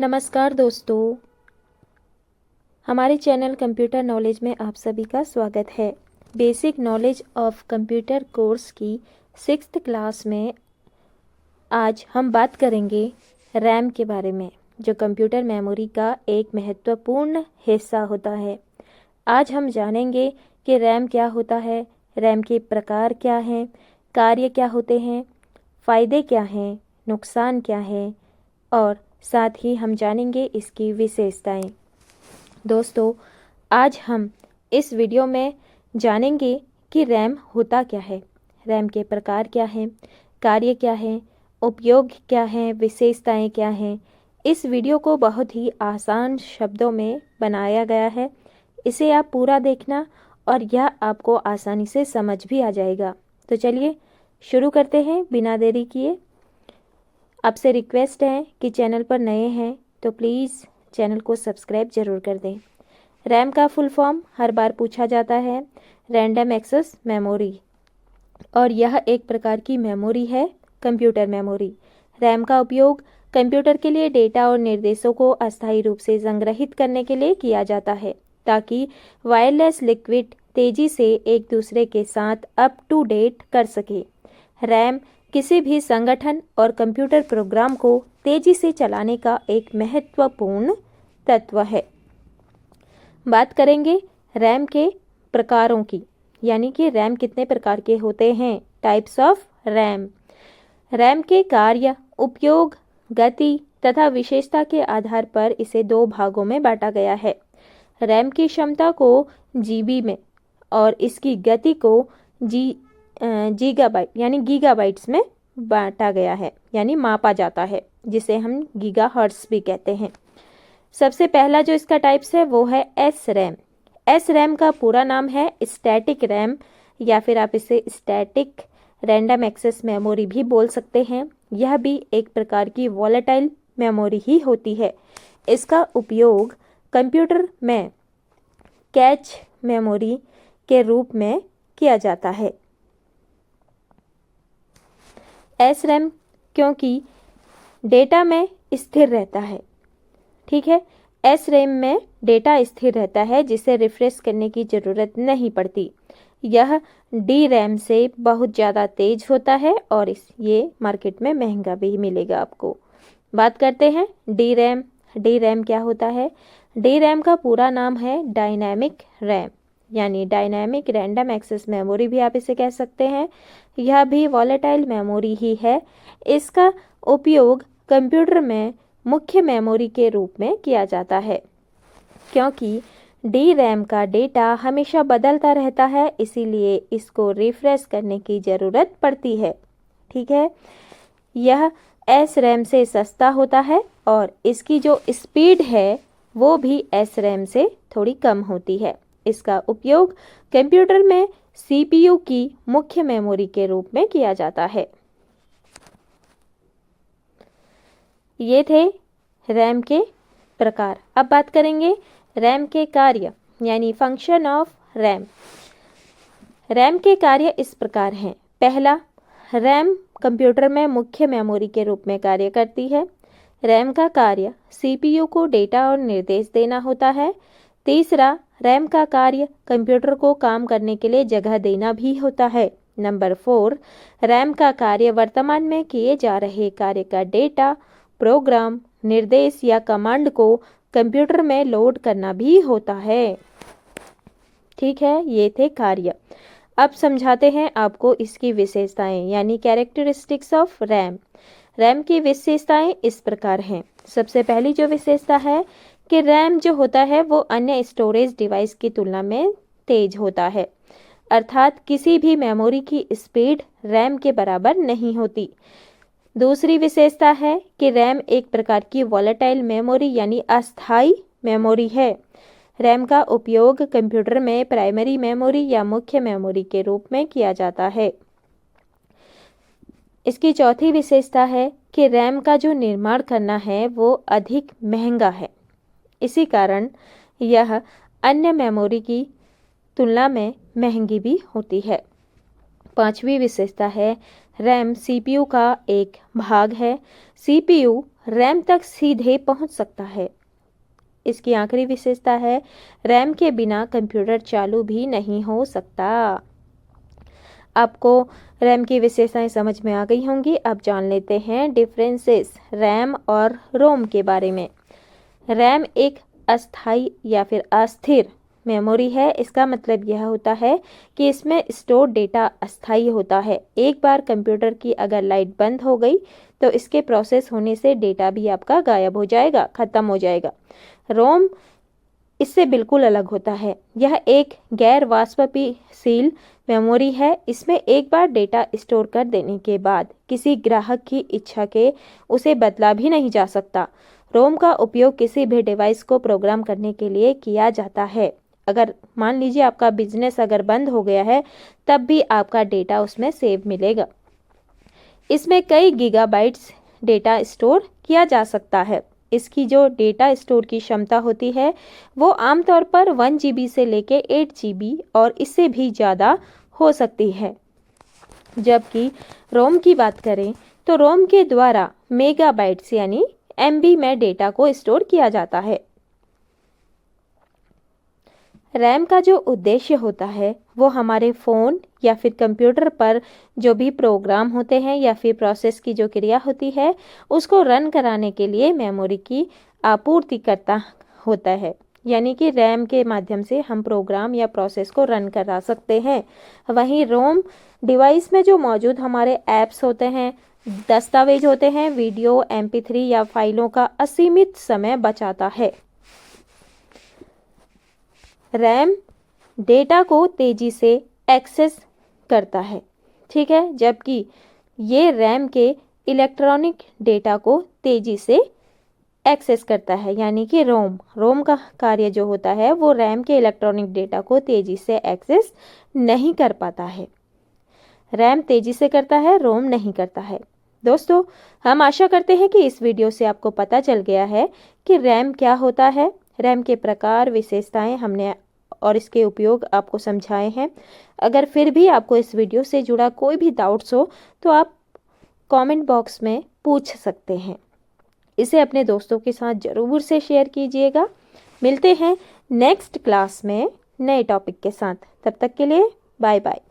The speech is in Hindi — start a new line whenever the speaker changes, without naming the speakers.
नमस्कार दोस्तों, हमारे चैनल कंप्यूटर नॉलेज में आप सभी का स्वागत है। Basic knowledge of computer course की 6th क्लास में आज हम बात करेंगे रैम के बारे में, जो कंप्यूटर मेमोरी का एक महत्वपूर्ण हिस्सा होता है। आज हम जानेंगे कि रैम क्या होता है, रैम के प्रकार क्या हैं, कार्य क्या होते हैं, फ़ायदे क्या हैं, नुकसान क्या है और साथ ही हम जानेंगे इसकी विशेषताएं। दोस्तों, आज हम इस वीडियो में जानेंगे कि रैम होता क्या है, रैम के प्रकार क्या हैं, कार्य क्या हैं, उपयोग क्या हैं, विशेषताएं क्या हैं। इस वीडियो को बहुत ही आसान शब्दों में बनाया गया है। इसे आप पूरा देखना और यह आपको आसानी से समझ भी आ जाएगा। तो चलिए शुरू करते हैं बिना देरी किए। आपसे रिक्वेस्ट है कि चैनल पर नए हैं तो प्लीज़ चैनल को सब्सक्राइब ज़रूर कर दें। रैम का फुल फॉर्म हर बार पूछा जाता है, रैंडम एक्सेस मेमोरी, और यह एक प्रकार की मेमोरी है, कंप्यूटर मेमोरी। रैम का उपयोग कंप्यूटर के लिए डेटा और निर्देशों को अस्थायी रूप से संग्रहित करने के लिए किया जाता है, ताकि वायरलेस लिक्विड तेज़ी से एक दूसरे के साथ अप टू डेट कर सके। रैम किसी भी संगठन और कंप्यूटर प्रोग्राम को तेजी से चलाने का एक महत्वपूर्ण तत्व है। बात करेंगे रैम के प्रकारों की, यानी कि रैम कितने प्रकार के होते हैं, टाइप्स ऑफ रैम। रैम के कार्य, उपयोग, गति तथा विशेषता के आधार पर इसे दो भागों में बांटा गया है। रैम की क्षमता को जीबी में और इसकी गति को गीगाबाइट यानी गीगाबाइट्स में बांटा गया है, यानी मापा जाता है, जिसे हम गीगाहर्ट्ज़ भी कहते हैं। सबसे पहला जो इसका टाइप्स है वो है एस रैम। एस रैम का पूरा नाम है स्टैटिक रैम, या फिर आप इसे स्टैटिक रैंडम एक्सेस मेमोरी भी बोल सकते हैं। यह भी एक प्रकार की वॉलेटाइल मेमोरी ही होती है। इसका उपयोग कंप्यूटर में कैच मेमोरी के रूप में किया जाता है। एस रैम क्योंकि डेटा में स्थिर रहता है, ठीक है, एस रैम में डेटा स्थिर रहता है, जिसे रिफ्रेश करने की ज़रूरत नहीं पड़ती। यह डी रैम से बहुत ज़्यादा तेज होता है और ये मार्केट में महंगा भी मिलेगा आपको। बात करते हैं डी रैम। डी रैम क्या होता है? डी रैम का पूरा नाम है डायनामिक रैम, यानी डायनामिक रैंडम एक्सेस मेमोरी भी आप इसे कह सकते हैं। यह भी वॉलेटाइल मेमोरी ही है। इसका उपयोग कंप्यूटर में मुख्य मेमोरी के रूप में किया जाता है। क्योंकि डी रैम का डेटा हमेशा बदलता रहता है, इसीलिए इसको रिफ्रेश करने की ज़रूरत पड़ती है, ठीक है। यह एस रैम से सस्ता होता है और इसकी जो स्पीड है वो भी एस रैम से थोड़ी कम होती है। इसका उपयोग कंप्यूटर में सीपीयू की मुख्य मेमोरी के रूप में किया जाता है। ये थे रैम के प्रकार। अब बात करेंगे रैम के कार्य, यानी फंक्शन ऑफ रैम। रैम के कार्य इस प्रकार हैं। पहला, रैम कंप्यूटर में मुख्य मेमोरी के रूप में कार्य करती है। रैम का कार्य सीपीयू को डेटा और निर्देश देना होता है। तीसरा, रैम का कार्य कंप्यूटर को काम करने के लिए जगह देना भी होता है। नंबर 4, रैम का कार्य वर्तमान में किए जा रहे कार्य का डेटा, प्रोग्राम, निर्देश या कमांड को कंप्यूटर में लोड करना भी होता है, ठीक है। ये थे कार्य। अब समझाते हैं आपको इसकी विशेषताएं, यानी कैरेक्टरिस्टिक्स ऑफ रैम। रैम की विशेषताएं इस प्रकार हैं। सबसे पहली जो विशेषता है कि रैम जो होता है वो अन्य स्टोरेज डिवाइस की तुलना में तेज होता है, अर्थात किसी भी मेमोरी की स्पीड रैम के बराबर नहीं होती। दूसरी विशेषता है कि रैम एक प्रकार की वॉलेटाइल मेमोरी यानी अस्थायी मेमोरी है। रैम का उपयोग कंप्यूटर में प्राइमरी मेमोरी या मुख्य मेमोरी के रूप में किया जाता है। इसकी चौथी विशेषता है कि रैम का जो निर्माण करना है वो अधिक महंगा है, इसी कारण यह अन्य मेमोरी की तुलना में महंगी भी होती है। पांचवी विशेषता है रैम सीपीयू का एक भाग है। सीपीयू रैम तक सीधे पहुंच सकता है। इसकी आखिरी विशेषता है रैम के बिना कंप्यूटर चालू भी नहीं हो सकता। आपको रैम की विशेषताएं समझ में आ गई होंगी। अब जान लेते हैं डिफरेंसेस रैम और रोम के बारे में। रैम एक अस्थाई या फिर अस्थिर मेमोरी है। इसका मतलब यह होता है कि इसमें स्टोर डेटा अस्थाई होता है। एक बार कंप्यूटर की अगर लाइट बंद हो गई तो इसके प्रोसेस होने से डेटा भी आपका गायब हो जाएगा, खत्म हो जाएगा। रोम इससे बिल्कुल अलग होता है। यह एक गैर वाष्पशील मेमोरी है। इसमें एक बार डेटा स्टोर कर देने के बाद किसी ग्राहक की इच्छा के उसे बदला भी नहीं जा सकता। रोम का उपयोग किसी भी डिवाइस को प्रोग्राम करने के लिए किया जाता है। अगर मान लीजिए आपका बिजनेस अगर बंद हो गया है तब भी आपका डेटा उसमें सेव मिलेगा। इसमें कई गीगाबाइट्स डेटा स्टोर किया जा सकता है। इसकी जो डेटा स्टोर की क्षमता होती है वो आमतौर पर 1 GB से लेके 8 GB और इससे भी ज़्यादा हो सकती है। जबकि रोम की बात करें तो रोम के द्वारा मेगाबाइट्स यानी MB में डेटा को स्टोर किया जाता है। रैम का जो उद्देश्य होता है वो हमारे फ़ोन या फिर कंप्यूटर पर जो भी प्रोग्राम होते हैं या फिर प्रोसेस की जो क्रिया होती है उसको रन कराने के लिए मेमोरी की आपूर्ति करता होता है। यानी कि रैम के माध्यम से हम प्रोग्राम या प्रोसेस को रन करा सकते हैं। वहीं रोम डिवाइस में जो मौजूद हमारे ऐप्स होते हैं, दस्तावेज होते हैं, वीडियो, MP3 या फाइलों का असीमित समय बचाता है। रैम डेटा को तेजी से एक्सेस करता है, ठीक है, जबकि ये रैम के इलेक्ट्रॉनिक डेटा को तेजी से एक्सेस करता है। यानी कि रोम का कार्य जो होता है वो रैम के इलेक्ट्रॉनिक डेटा को तेजी से एक्सेस नहीं कर पाता है। रैम तेजी से करता है, रोम नहीं करता है। दोस्तों, हम आशा करते हैं कि इस वीडियो से आपको पता चल गया है कि रैम क्या होता है। रैम के प्रकार, विशेषताएं हमने और इसके उपयोग आपको समझाए हैं। अगर फिर भी आपको इस वीडियो से जुड़ा कोई भी डाउट्स हो तो आप कमेंट बॉक्स में पूछ सकते हैं। इसे अपने दोस्तों के साथ ज़रूर से शेयर कीजिएगा। मिलते हैं नेक्स्ट क्लास में नए टॉपिक के साथ। तब तक के लिए बाय बाय।